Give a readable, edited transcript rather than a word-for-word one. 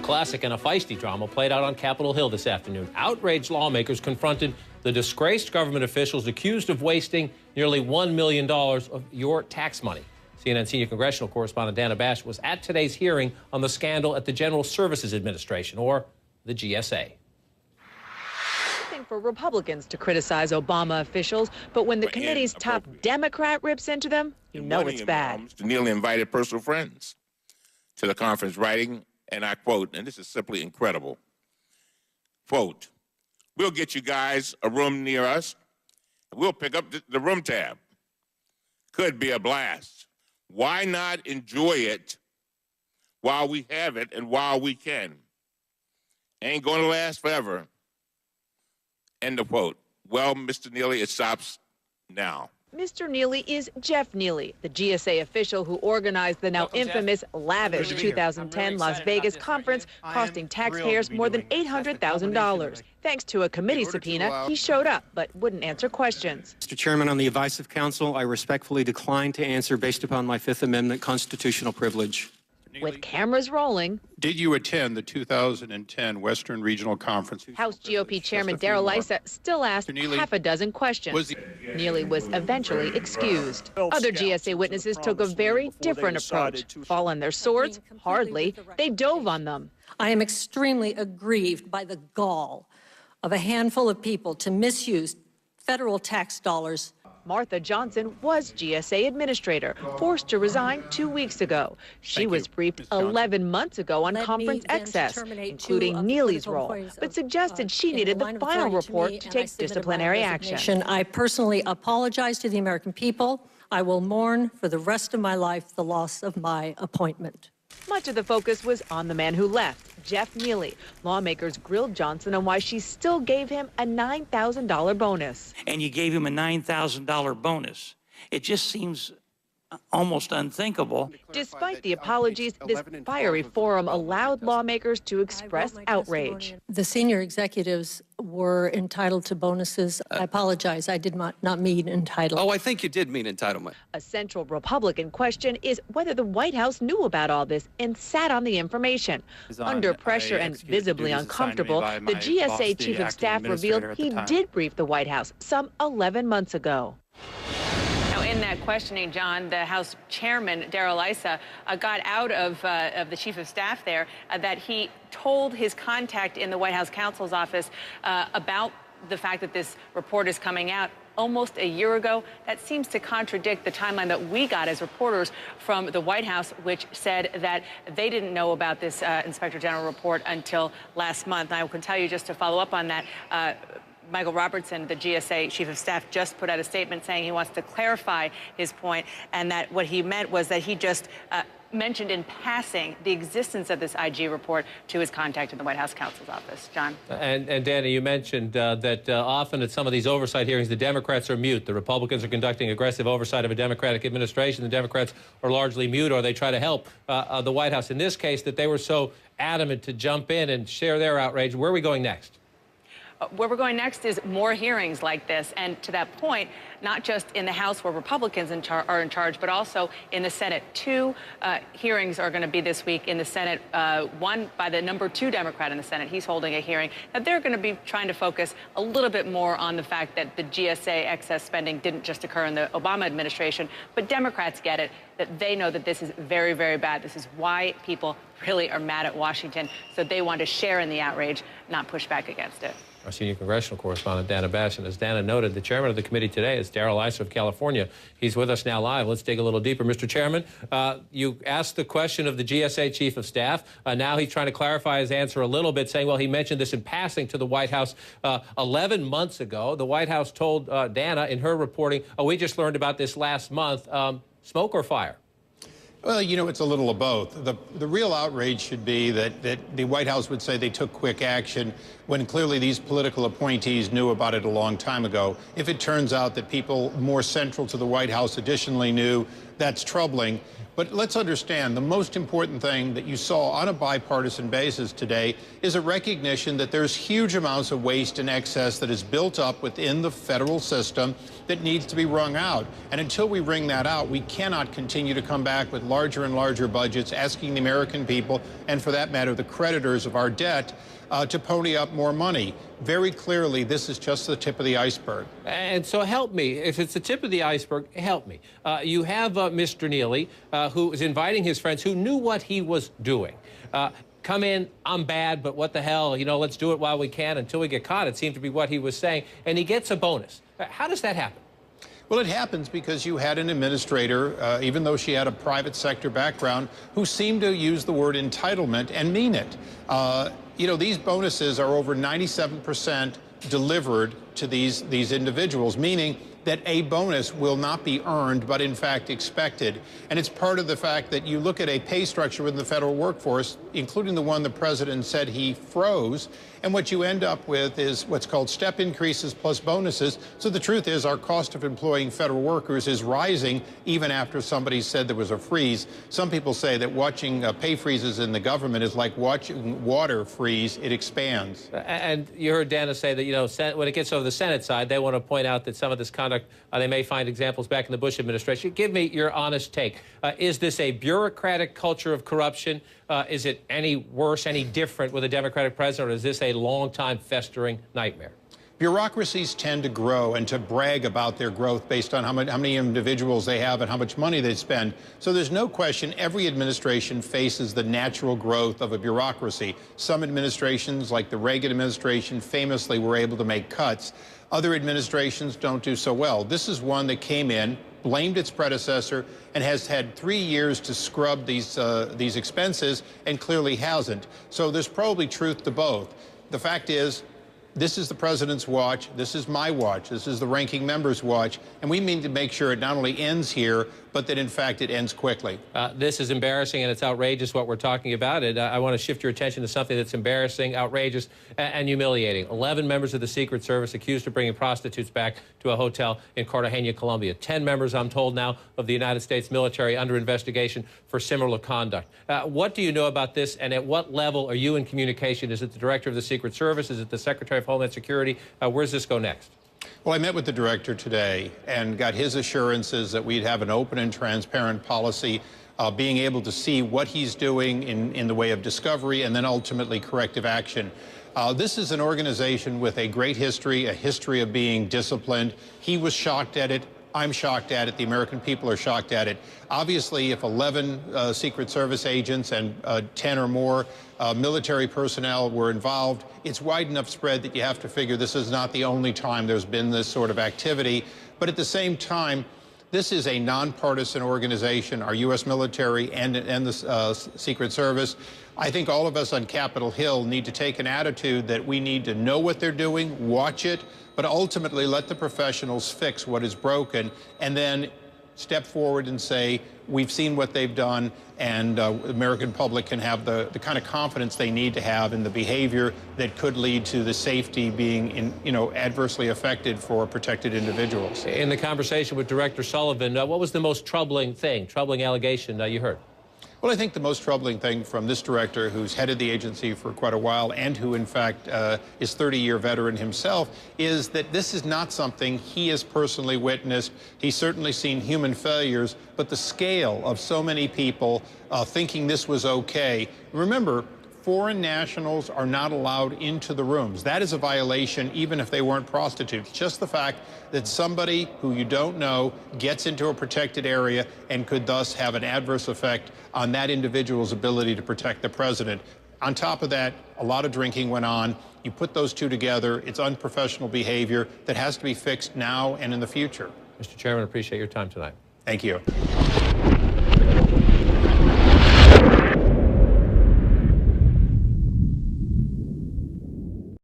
classic and a feisty drama played out on Capitol Hill this afternoon. Outraged lawmakers confronted the disgraced government officials accused of wasting nearly $1 million of your tax money. CNN senior congressional correspondent Dana Bash was at today's hearing on the scandal at the General Services Administration, or the GSA. For Republicans to criticize Obama officials, but when the committee's top Democrat rips into them, you know it's bad. Mr. Neely invited personal friends to the conference, writing, and I quote, and this is simply incredible, quote, "We'll get you guys a room near us. We'll pick up the room tab. Could be a blast. Why not enjoy it while we have it and while we can? Ain't going to last forever." End of quote. Well, Mr. Neely, it stops now. Mr. Neely is Jeff Neely, the GSA official who organized the now infamous lavish 2010 Las Vegas conference, costing taxpayers more than $800,000. Thanks to a committee subpoena, he showed up but wouldn't answer questions. Mr. Chairman, on the advice of counsel, I respectfully decline to answer based upon my Fifth Amendment constitutional privilege. With cameras rolling. Did you attend the 2010 Western Regional Conference? House GOP Chairman Darrell Issa still asked half a dozen questions. Neely was eventually excused. Other GSA witnesses took a very different approach. Fall on their swords? Hardly. They dove on them. I am extremely aggrieved by the gall of a handful of people to misuse federal tax dollars. Martha Johnson was GSA administrator, forced to resign 2 weeks ago. She was briefed 11 months ago on conference excess, including Neely's role, but suggested she needed the final report to take disciplinary action. I personally apologize to the American people. I will mourn for the rest of my life the loss of my appointment. Much of the focus was on the man who left, Jeff Neely. Lawmakers grilled Johnson on why she still gave him a $9,000 bonus. And you gave him a $9,000 bonus. It just seems almost unthinkable. Despite the apologies, this fiery forum allowed lawmakers to express outrage. The senior executives were entitled to bonuses. I apologize. I did not mean entitled. Oh, I think you did mean entitlement. A central Republican question is whether the White House knew about all this and sat on the information. Under pressure and visibly uncomfortable, the GSA chief of staff revealed he did brief the White House some 11 months ago. In that questioning, John, the House Chairman, Darrell Issa, got out of the Chief of Staff there that he told his contact in the White House counsel's office about the fact that this report is coming out almost a year ago. That seems to contradict the timeline that we got as reporters from the White House, which said that they didn't know about this Inspector General report until last month. And I can tell you, just to follow up on that, Michael Robertson, the GSA chief of staff, just put out a statement saying he wants to clarify his point, and that what he meant was that he just mentioned in passing the existence of this IG report to his contact in the White House counsel's office. John? And Danny, you mentioned that often at some of these oversight hearings, the Democrats are mute. The Republicans are conducting aggressive oversight of a Democratic administration. The Democrats are largely mute, or they try to help the White House. In this case, that they were so adamant to jump in and share their outrage. Where are we going next? Where we're going next is more hearings like this. And to that point, not just in the House where Republicans are in charge, but also in the Senate. Two hearings are going to be this week in the Senate. One by the #2 Democrat in the Senate. He's holding a hearing. Now, they're going to be trying to focus a little bit more on the fact that the GSA excess spending didn't just occur in the Obama administration, but Democrats get it, that they know that this is very, very bad. This is why people really are mad at Washington. So they want to share in the outrage, not push back against it. Our senior congressional correspondent, Dana Bash. And as Dana noted, the chairman of the committee today is Darrell Issa of California. He's with us now live. Let's dig a little deeper. Mr. Chairman, you asked the question of the GSA chief of staff. Now he's trying to clarify his answer a little bit, saying, well, he mentioned this in passing to the White House 11 months ago. The White House told Dana in her reporting, oh, we just learned about this last month. Smoke or fire? Well, you know, it's a little of both. The real outrage should be that the White House would say they took quick action when clearly these political appointees knew about it a long time ago. If it turns out that people more central to the White House additionally knew, That's troubling. But let's understand, the most important thing that you saw on a bipartisan basis today is a recognition that there's huge amounts of waste and excess that is built up within the federal system that needs to be wrung out. And until we wring that out, we cannot continue to come back with larger and larger budgets, asking the American people, and for that matter, the creditors of our debt, to pony up more money. Very clearly, this is just the tip of the iceberg. And so help me, if it's the tip of the iceberg, help me. You have Mr. Neely, who is inviting his friends who knew what he was doing. Come in, I'm bad, but what the hell, you know, let's do it while we can until we get caught. It seemed to be what he was saying. And he gets a bonus. How does that happen? Well, it happens because you had an administrator, even though she had a private sector background, who seemed to use the word entitlement and mean it. You know, these bonuses are over 97% delivered to these individuals, meaning that a bonus will not be earned, but in fact expected. And it's part of the fact that you look at a pay structure within the federal workforce, including the one the president said he froze, and what you end up with is what's called step increases plus bonuses. So the truth is our cost of employing federal workers is rising even after somebody said there was a freeze. Some people say that watching pay freezes in the government is like watching water freeze. It expands. And you heard Dana say that, you know, when it gets over the Senate side, they want to point out that some of this conduct, they may find examples back in the Bush administration. Give me your honest take. Is this a bureaucratic culture of corruption? Is it any worse, any different with a Democratic president, or is this a long-time festering nightmare? Bureaucracies tend to grow and to brag about their growth based on how many individuals they have and how much money they spend. So there's no question every administration faces the natural growth of a bureaucracy. Some administrations, like the Reagan administration, famously were able to make cuts. Other administrations don't do so well. This is one that came in, blamed its predecessor, and has had 3 years to scrub these expenses, and clearly hasn't. So there's probably truth to both. The fact is, this is the president's watch, this is my watch, this is the ranking member's watch, and we mean to make sure it not only ends here, but that in fact it ends quickly. This is embarrassing and it's outrageous what we're talking about. And I want to shift your attention to something that's embarrassing, outrageous, and humiliating. 11 members of the Secret Service accused of bringing prostitutes back to a hotel in Cartagena, Colombia. 10 members, I'm told now, of the United States military under investigation for similar conduct. What do you know about this, and at what level are you in communication? Is it the director of the Secret Service? Is it the Secretary of Homeland Security? Where does this go next? Well, I met with the director today and got his assurances that we'd have an open and transparent policy, being able to see what he's doing in the way of discovery and then ultimately corrective action. This is an organization with a great history, a history of being disciplined. He was shocked at it. I'm shocked at it. The American people are shocked at it. Obviously, if 11 Secret Service agents and 10 or more military personnel were involved, it's wide enough spread that you have to figure this is not the only time there's been this sort of activity. But at the same time, this is a nonpartisan organization, our U.S. military and the Secret Service. I think all of us on Capitol Hill need to take an attitude that we need to know what they're doing, watch it, but ultimately let the professionals fix what is broken, and then step forward and say, we've seen what they've done, and the American public can have the kind of confidence they need to have in the behavior that could lead to the safety being adversely affected for protected individuals. In the conversation with Director Sullivan, what was the most troubling allegation you heard? Well, I think the most troubling thing from this director, who's headed the agency for quite a while and who, in fact, is 30-year veteran himself, is that this is not something he has personally witnessed. He's certainly seen human failures, but the scale of so many people thinking this was okay. Remember, foreign nationals are not allowed into the rooms. That is a violation, even if they weren't prostitutes. Just the fact that somebody who you don't know gets into a protected area and could thus have an adverse effect on that individual's ability to protect the president. On top of that, a lot of drinking went on. You put those two together, it's unprofessional behavior that has to be fixed now and in the future. Mr. Chairman, appreciate your time tonight. Thank you.